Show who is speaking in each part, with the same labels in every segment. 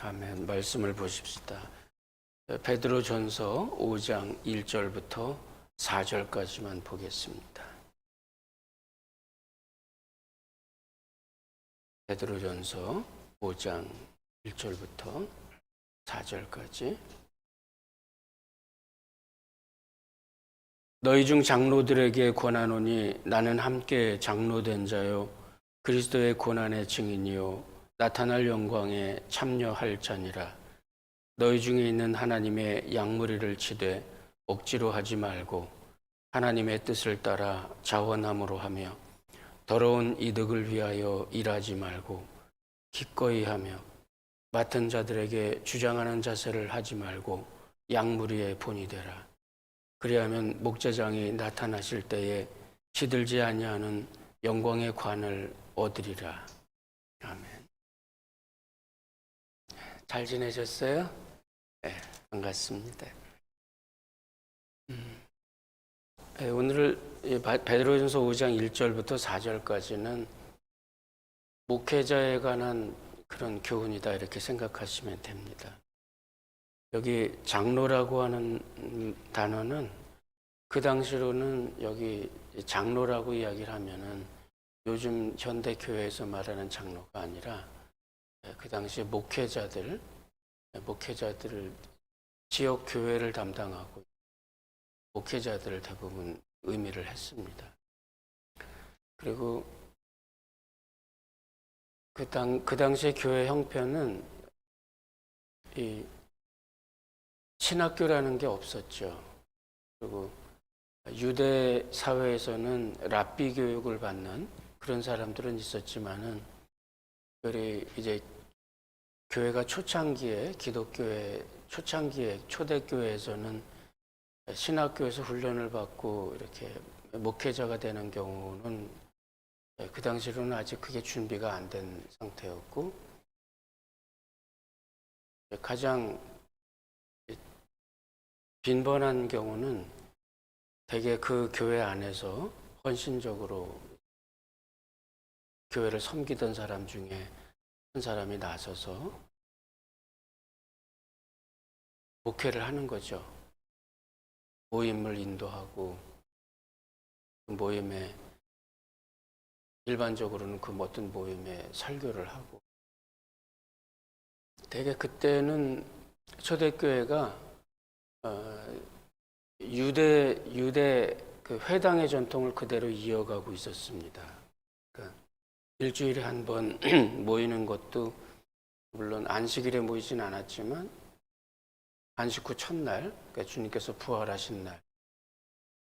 Speaker 1: 아멘. 말씀을 보십시다. 베드로전서 5장 1절부터 4절까지만 보겠습니다. 베드로전서 5장 1절부터 4절까지. 너희 중 장로들에게 권하노니 나는 함께 장로된 자요 그리스도의 고난의 증인이요 나타날 영광에 참여할 자니라. 너희 중에 있는 하나님의 양무리를 치되 억지로 하지 말고 하나님의 뜻을 따라 자원함으로 하며 더러운 이득을 위하여 일하지 말고 기꺼이 하며 맡은 자들에게 주장하는 자세를 하지 말고 양무리의 본이 되라. 그리하면 목자장이 나타나실 때에 시들지 아니하는 영광의 관을 얻으리라. 아멘. 잘 지내셨어요? 네, 반갑습니다. 오늘 베드로전서 5장 1절부터 4절까지는 목회자에 관한 그런 교훈이다 이렇게 생각하시면 됩니다. 여기 장로라고 하는 단어는 그 당시로는 여기 장로라고 이야기를 하면은 요즘 현대교회에서 말하는 장로가 아니라 그 당시 목회자들 지역 교회를 담당하고 목회자들을 대부분 의미를 했습니다. 그리고 그 당시의 교회 형편은 이 신학교라는 게 없었죠. 그리고 유대 사회에서는 랍비 교육을 받는 그런 사람들은 있었지만은 이제 교회가 초창기에 기독교회 초창기에 초대교회에서는 신학교에서 훈련을 받고 이렇게 목회자가 되는 경우는 그 당시로는 아직 그게 준비가 안 된 상태였고 가장 빈번한 경우는 대개 그 교회 안에서 헌신적으로 교회를 섬기던 사람 중에 한 사람이 나서서 목회를 하는 거죠. 모임을 인도하고 그 모임에 일반적으로는 그 어떤 모임에 설교를 하고 대개 그때는 초대교회가 유대 그 회당의 전통을 그대로 이어가고 있었습니다. 그러니까 일주일에 한 번 모이는 것도 물론 안식일에 모이진 않았지만 안식 후 첫날, 그러니까 주님께서 부활하신 날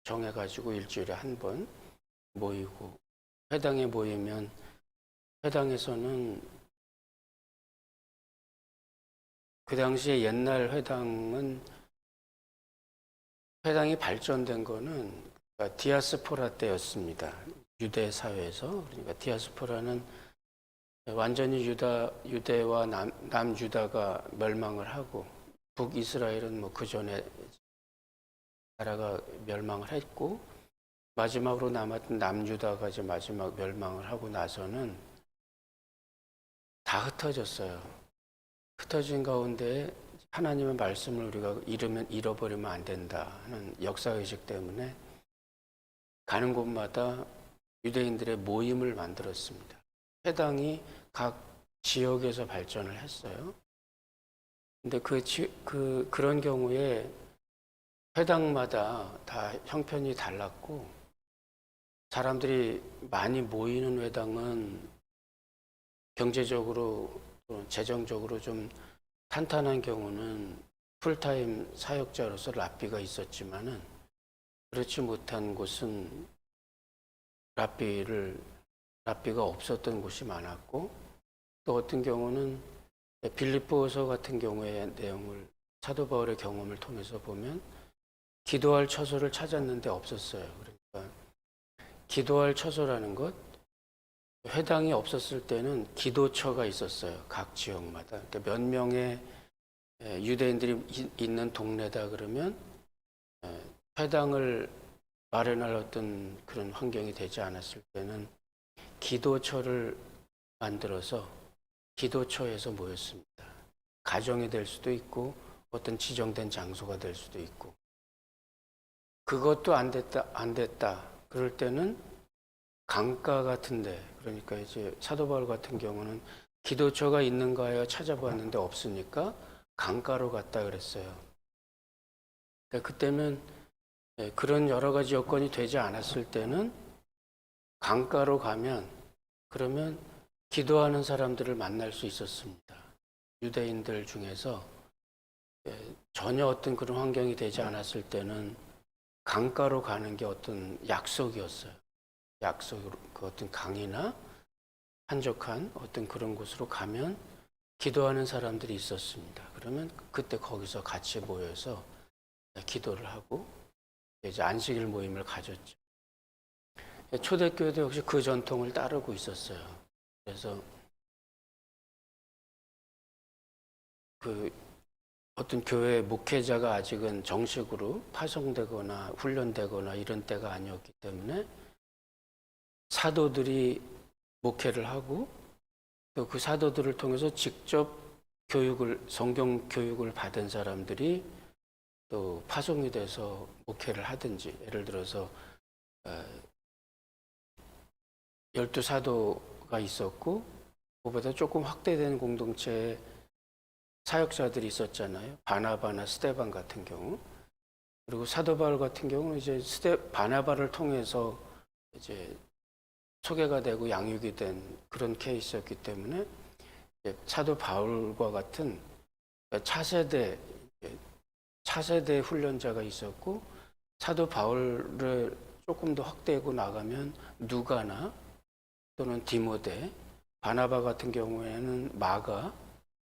Speaker 1: 정해가지고 일주일에 한 번 모이고 회당에 모이면 회당에서는 그 당시에 옛날 회당이 발전된 거는 디아스포라 때였습니다. 유대 사회에서. 그러니까 디아스포라는 완전히 유대와 남유다가 멸망을 하고 북이스라엘은 뭐 그 전에 나라가 멸망을 했고 마지막으로 남았던 남유다가 이제 마지막 멸망을 하고 나서는 다 흩어졌어요. 흩어진 가운데 하나님의 말씀을 우리가 잃어버리면 안 된다 하는 역사의식 때문에 가는 곳마다 유대인들의 모임을 만들었습니다. 회당이 각 지역에서 발전을 했어요. 근데 그런 경우에 회당마다 다 형편이 달랐고 사람들이 많이 모이는 회당은 경제적으로 재정적으로 좀 탄탄한 경우는 풀타임 사역자로서 랍비가 있었지만은 그렇지 못한 곳은 랍비가 없었던 곳이 많았고 또 어떤 경우는 빌립보서 같은 경우의 내용을 사도 바울의 경험을 통해서 보면 기도할 처소를 찾았는데 없었어요. 그러니까 기도할 처소라는 것 회당이 없었을 때는 기도처가 있었어요. 각 지역마다. 그러니까 몇 명의 유대인들이 있는 동네다 그러면 회당을 마련할 어떤 그런 환경이 되지 않았을 때는 기도처를 만들어서 기도처에서 모였습니다. 가정이 될 수도 있고 어떤 지정된 장소가 될 수도 있고 그것도 안 됐다. 그럴 때는 강가 같은데 그러니까 이제 사도 바울 같은 경우는 기도처가 있는가 하여 찾아봤는데 없으니까 강가로 갔다 그랬어요. 그러니까 그때는 그런 여러 가지 여건이 되지 않았을 때는 강가로 가면 그러면 기도하는 사람들을 만날 수 있었습니다. 유대인들 중에서 전혀 어떤 그런 환경이 되지 않았을 때는 강가로 가는 게 어떤 약속이었어요. 약속으로 그 어떤 강이나 한적한 어떤 그런 곳으로 가면 기도하는 사람들이 있었습니다. 그러면 그때 거기서 같이 모여서 기도를 하고 이제 안식일 모임을 가졌죠. 초대교회도 역시 그 전통을 따르고 있었어요. 그래서 그 어떤 교회 목회자가 아직은 정식으로 파송되거나 훈련되거나 이런 때가 아니었기 때문에 사도들이 목회를 하고 또 그 사도들을 통해서 직접 성경 교육을 받은 사람들이 또 파송이 돼서 목회를 하든지 예를 들어서 12사도가 있었고 그보다 조금 확대된 공동체에 사역자들이 있었잖아요. 바나바나 스데반 같은 경우. 그리고 사도 바울 같은 경우는 이제 바나바를 통해서 이제 소개가 되고 양육이 된 그런 케이스였기 때문에 사도 바울과 같은 차세대 훈련자가 있었고 사도 바울을 조금 더 확대하고 나가면 누가나 또는 디모데, 바나바 같은 경우에는 마가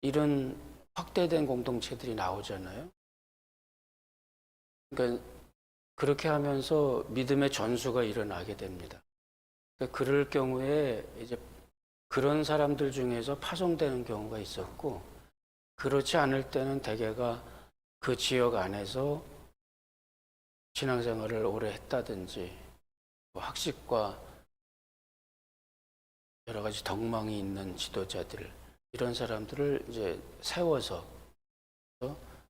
Speaker 1: 이런 확대된 공동체들이 나오잖아요. 그러니까 그렇게 하면서 믿음의 전수가 일어나게 됩니다. 그러니까 그럴 경우에 이제 그런 사람들 중에서 파송되는 경우가 있었고 그렇지 않을 때는 대개가 그 지역 안에서 신앙생활을 오래 했다든지 학식과 여러 가지 덕망이 있는 지도자들 이런 사람들을 이제 세워서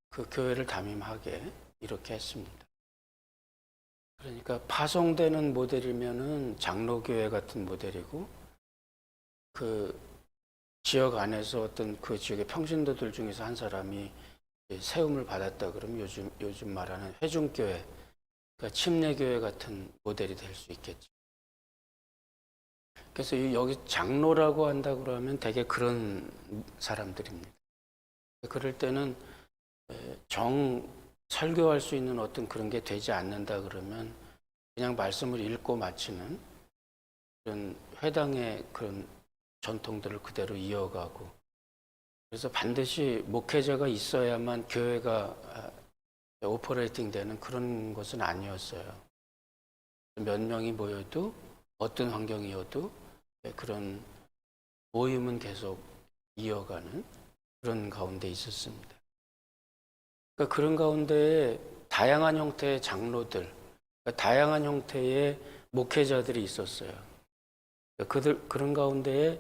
Speaker 1: 그 교회를 담임하게 이렇게 했습니다. 그러니까 파송되는 모델이면은 장로교회 같은 모델이고 그 지역 안에서 어떤 그 지역의 평신도들 중에서 한 사람이 세움을 받았다 그러면 요즘 말하는 회중교회, 그러니까 침례교회 같은 모델이 될 수 있겠죠. 그래서 여기 장로라고 한다 그러면 대개 그런 사람들입니다. 그럴 때는 설교할 수 있는 어떤 그런 게 되지 않는다 그러면 그냥 말씀을 읽고 마치는 그런 회당의 그런 전통들을 그대로 이어가고 그래서 반드시 목회자가 있어야만 교회가 오퍼레이팅 되는 그런 것은 아니었어요. 몇 명이 모여도 어떤 환경이어도 그런 모임은 계속 이어가는 그런 가운데 있었습니다. 그러니까 그런 가운데에 다양한 형태의 장로들, 그러니까 다양한 형태의 목회자들이 있었어요. 그런 가운데에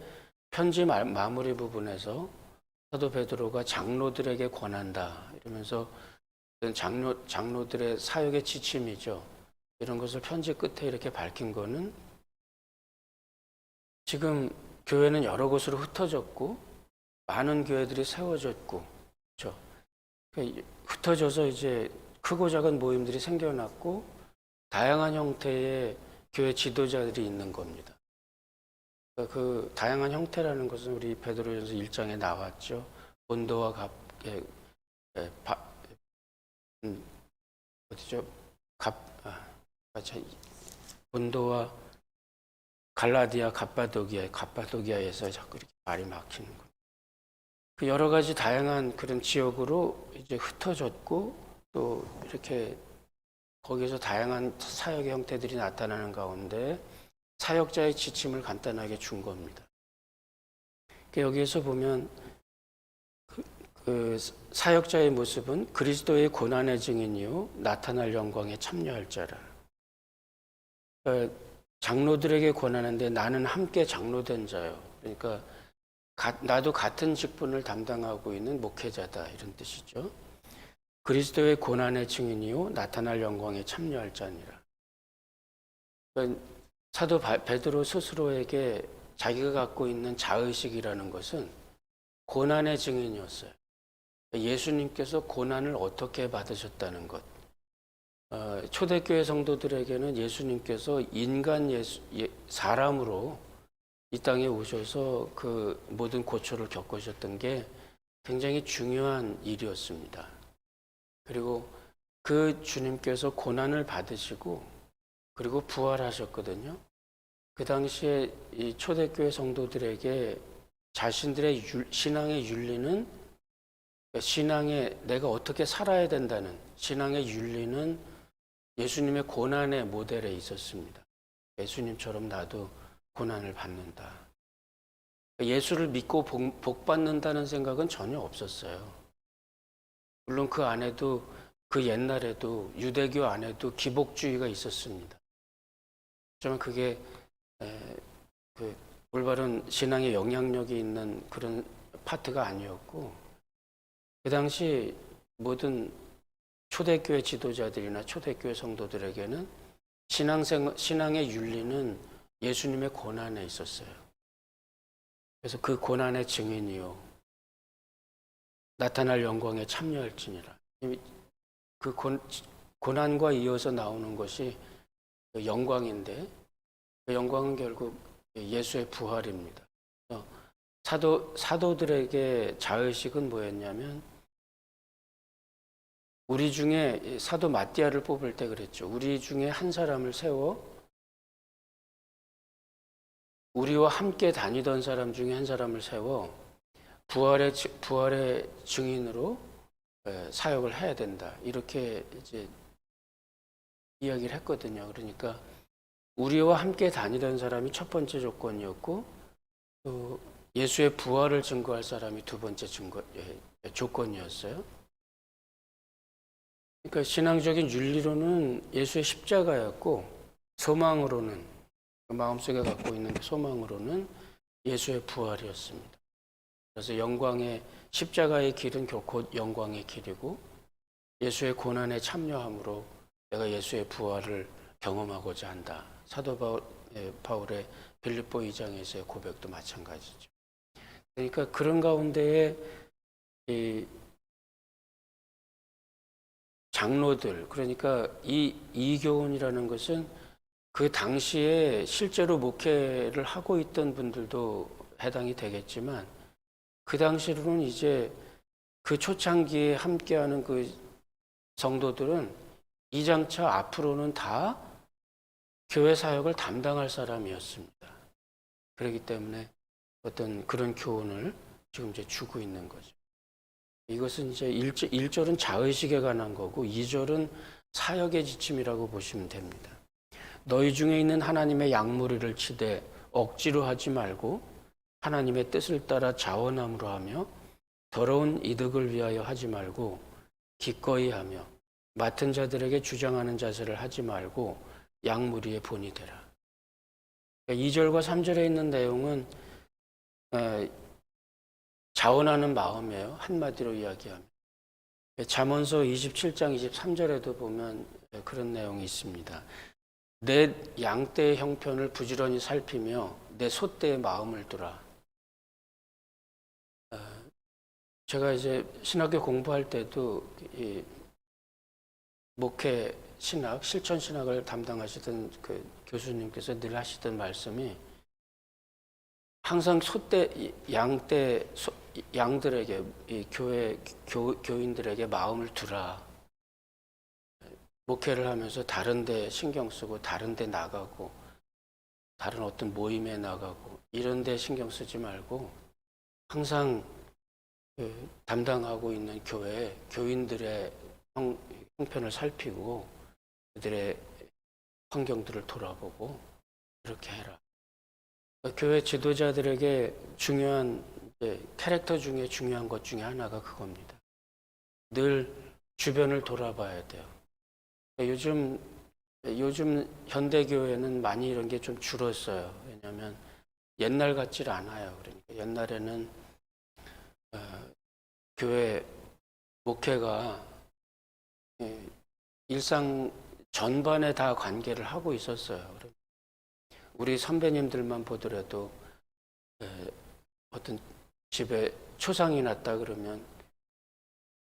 Speaker 1: 편지 마무리 부분에서 사도 베드로가 장로들에게 권한다 이러면서 장로들의 사역의 지침이죠. 이런 것을 편지 끝에 이렇게 밝힌 거는 지금 교회는 여러 곳으로 흩어졌고 많은 교회들이 세워졌고 그렇죠? 흩어져서 이제 크고 작은 모임들이 생겨났고 다양한 형태의 교회 지도자들이 있는 겁니다. 그 다양한 형태라는 것은 우리 베드로전서 1장에 나왔죠. 본도와 본도와 갈라디아, 갑바도기아에서 자꾸 이렇게 말이 막히는 거예요. 그 여러 가지 다양한 그런 지역으로 이제 흩어졌고 또 이렇게 거기서 다양한 사역의 형태들이 나타나는 가운데 사역자의 지침을 간단하게 준 겁니다. 여기에서 보면 그 사역자의 모습은 그리스도의 고난의 증인이요 나타날 영광에 참여할 자라. 그러니까 장로들에게 권하는데 나는 함께 장로된 자요. 그러니까 나도 같은 직분을 담당하고 있는 목회자다 이런 뜻이죠. 그리스도의 고난의 증인이요 나타날 영광에 참여할 자니라. 그러니까 사도 베드로 스스로에게 자기가 갖고 있는 자의식이라는 것은 고난의 증인이었어요. 예수님께서 고난을 어떻게 받으셨다는 것. 초대교회 성도들에게는 예수님께서 인간 사람으로 이 땅에 오셔서 그 모든 고초를 겪으셨던 게 굉장히 중요한 일이었습니다. 그리고 그 주님께서 고난을 받으시고 그리고 부활하셨거든요. 그 당시에 이 초대교회 성도들에게 자신들의 신앙의 윤리는 신앙에 내가 어떻게 살아야 된다는 신앙의 윤리는 예수님의 고난의 모델에 있었습니다. 예수님처럼 나도 고난을 받는다. 예수를 믿고 복 받는다는 생각은 전혀 없었어요. 물론 그 안에도 그 옛날에도 유대교 안에도 기복주의가 있었습니다. 하지만 그게 그 올바른 신앙에 영향력이 있는 그런 파트가 아니었고 그 당시 모든 초대교회 지도자들이나 초대교회 성도들에게는 신앙의 윤리는 예수님의 고난에 있었어요. 그래서 그 고난의 증인이요 나타날 영광에 참여할지니라. 그 고난과 이어서 나오는 것이 영광인데 그 영광은 결국 예수의 부활입니다. 사도들에게 자의식은 뭐였냐면 우리 중에 사도 마띠아를 뽑을 때 그랬죠. 우리 중에 한 사람을 세워 우리와 함께 다니던 사람 중에 한 사람을 세워 부활의 증인으로 사역을 해야 된다. 이렇게 이제 이야기를 했거든요. 그러니까 우리와 함께 다니던 사람이 첫 번째 조건이었고 또 예수의 부활을 증거할 사람이 두 번째 조건이었어요. 그러니까 신앙적인 윤리로는 예수의 십자가였고 소망으로는 마음속에 갖고 있는 소망으로는 예수의 부활이었습니다. 그래서 영광의 십자가의 길은 곧 영광의 길이고 예수의 고난에 참여함으로 내가 예수의 부활을 경험하고자 한다. 사도 바울의 빌립보 2장에서의 고백도 마찬가지죠. 그러니까 그런 가운데에 이 장로들, 그러니까 이 이교훈이라는 것은 그 당시에 실제로 목회를 하고 있던 분들도 해당이 되겠지만 그 당시로는 이제 그 초창기에 함께하는 그 성도들은 이 장차 앞으로는 다 교회 사역을 담당할 사람이었습니다. 그렇기 때문에 어떤 그런 교훈을 지금 이제 주고 있는 거죠. 이것은 이제 1절은 자의식에 관한 거고 2절은 사역의 지침이라고 보시면 됩니다. 너희 중에 있는 하나님의 양무리를 치되 억지로 하지 말고 하나님의 뜻을 따라 자원함으로 하며 더러운 이득을 위하여 하지 말고 기꺼이 하며 맡은 자들에게 주장하는 자세를 하지 말고 양무리의 본이 되라. 2절과 3절에 있는 내용은 자원하는 마음이에요. 한마디로 이야기하면. 잠언서 27장 23절에도 보면 그런 내용이 있습니다. 내 양떼의 형편을 부지런히 살피며 내 소떼의 마음을 두라. 제가 이제 신학교 공부할 때도 이 목회 신학, 실천 신학을 담당하시던 그 교수님께서 늘 하시던 말씀이 항상 양들에게 이 교인들에게 마음을 두라. 목회를 하면서 다른 데 신경 쓰고 다른 데 나가고 다른 어떤 모임에 나가고 이런 데 신경 쓰지 말고 항상 담당하고 있는 교회 교인들의 형편을 살피고 그들의 환경들을 돌아보고 그렇게 해라. 교회 지도자들에게 중요한 캐릭터 중에 중요한 것 중에 하나가 그겁니다. 늘 주변을 돌아봐야 돼요. 요즘 현대교회는 많이 이런 게 좀 줄었어요. 왜냐하면 옛날 같질 않아요. 그러니까 옛날에는 교회 목회가 일상 전반에 다 관계를 하고 있었어요. 우리 선배님들만 보더라도 어떤 집에 초상이 났다 그러면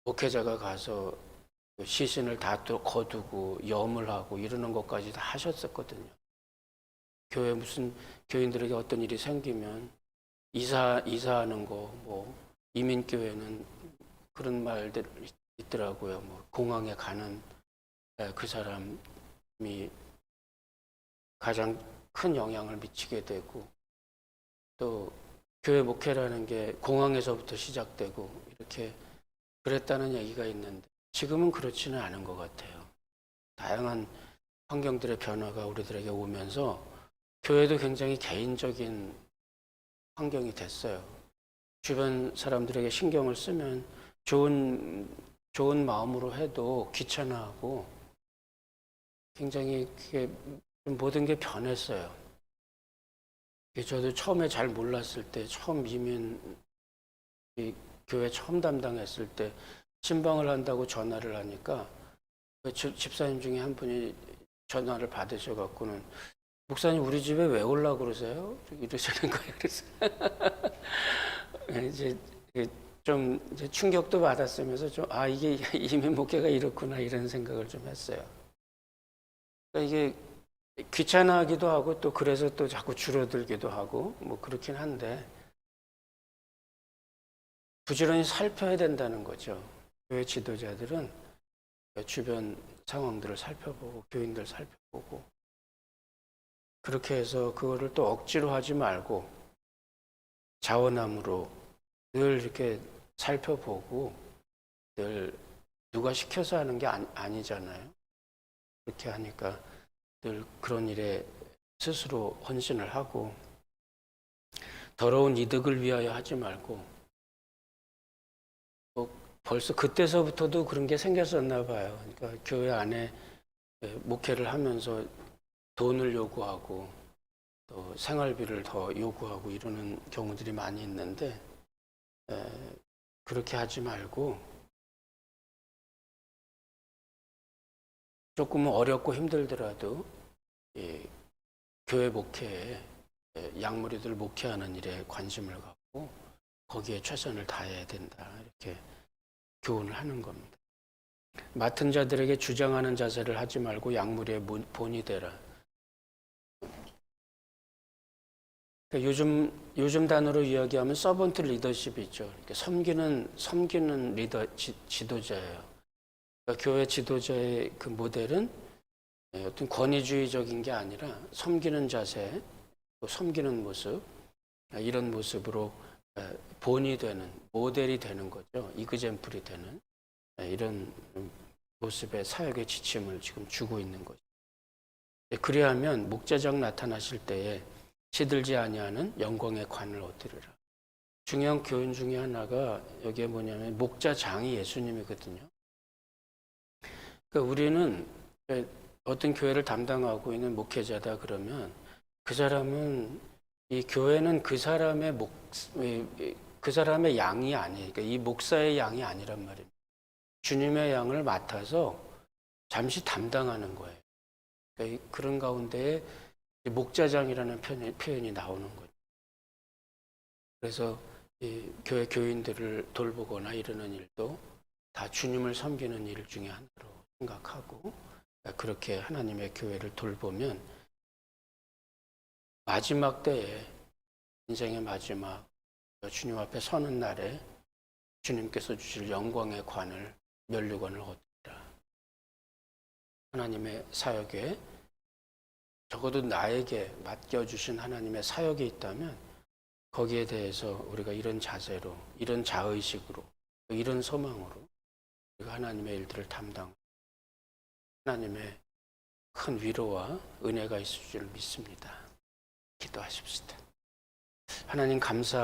Speaker 1: 목회자가 가서 시신을 다 또 거두고 염을 하고 이러는 것까지 다 하셨었거든요. 교회 무슨 교인들에게 어떤 일이 생기면 이사하는 거, 뭐 이민교회는 그런 말들 있더라고요. 뭐 공항에 가는 그 사람이 가장 큰 영향을 미치게 되고, 또 교회 목회라는 게 공항에서부터 시작되고 이렇게 그랬다는 얘기가 있는데, 지금은 그렇지는 않은 것 같아요. 다양한 환경들의 변화가 우리들에게 오면서 교회도 굉장히 개인적인 환경이 됐어요. 주변 사람들에게 신경을 쓰면 좋은 마음으로 해도 귀찮아하고 굉장히 그게 모든 게 변했어요. 저도 처음에 잘 몰랐을 때, 처음 교회 처음 담당했을 때 신방을 한다고 전화를 하니까 집사님 중에 한 분이 전화를 받으셔갖고는, 목사님 우리 집에 왜 오려고 그러세요? 이러시는 거예요. 그래서 이제 좀 이제 충격도 받았으면서 이게 이민 목회가 이렇구나 이런 생각을 좀 했어요. 그러니까 이게 귀찮아하기도 하고 또 그래서 또 자꾸 줄어들기도 하고 뭐 그렇긴 한데, 부지런히 살펴야 된다는 거죠. 교회 지도자들은 주변 상황들을 살펴보고 교인들 살펴보고, 그렇게 해서 그거를 또 억지로 하지 말고 자원함으로 늘 이렇게 살펴보고, 늘 누가 시켜서 하는 게 아니잖아요. 그렇게 하니까 늘 그런 일에 스스로 헌신을 하고, 더러운 이득을 위하여 하지 말고, 벌써 그때서부터도 그런 게 생겼었나 봐요. 그러니까 교회 안에 목회를 하면서 돈을 요구하고 또 생활비를 더 요구하고 이러는 경우들이 많이 있는데, 그렇게 하지 말고 조금은 어렵고 힘들더라도 교회 목회에 양무리들 목회하는 일에 관심을 갖고 거기에 최선을 다해야 된다, 이렇게 교훈을 하는 겁니다. 맡은 자들에게 주장하는 자세를 하지 말고 양무리의 본이 되라. 그러니까 요즘 단어로 이야기하면 서번트 리더십이 있죠. 그러니까 섬기는 리더 지도자예요. 그러니까 교회 지도자의 그 모델은 어떤 권위주의적인 게 아니라 섬기는 자세, 또 섬기는 모습, 이런 모습으로 본이 되는, 모델이 되는 거죠. 이그젠플이 되는 이런 모습의 사역의 지침을 지금 주고 있는 거죠. 그리하면 목자장 나타나실 때에 시들지 아니하는 영광의 관을 얻으리라. 중요한 교훈 중에 하나가 여기에 뭐냐면 목자장이 예수님이거든요. 그러니까 우리는 어떤 교회를 담당하고 있는 목회자다 그러면 그 사람은, 이 교회는 그 사람의 양이 아니에요. 그러니까 이 목사의 양이 아니란 말이에요. 주님의 양을 맡아서 잠시 담당하는 거예요. 그러니까 그런 가운데에 목자장이라는 표현이 나오는 거죠. 그래서 이 교회 교인들을 돌보거나 이러는 일도 다 주님을 섬기는 일 중에 하나로 생각하고, 그렇게 하나님의 교회를 돌보면 마지막 때에, 인생의 마지막 주님 앞에 서는 날에 주님께서 주실 영광의 관을, 면류관을 얻으리라. 하나님의 사역에, 적어도 나에게 맡겨주신 하나님의 사역이 있다면 거기에 대해서 우리가 이런 자세로, 이런 자의식으로, 이런 소망으로 우리가 하나님의 일들을 담당, 하나님의 큰 위로와 은혜가 있을 줄 믿습니다. 기도하십시다. 하나님 감사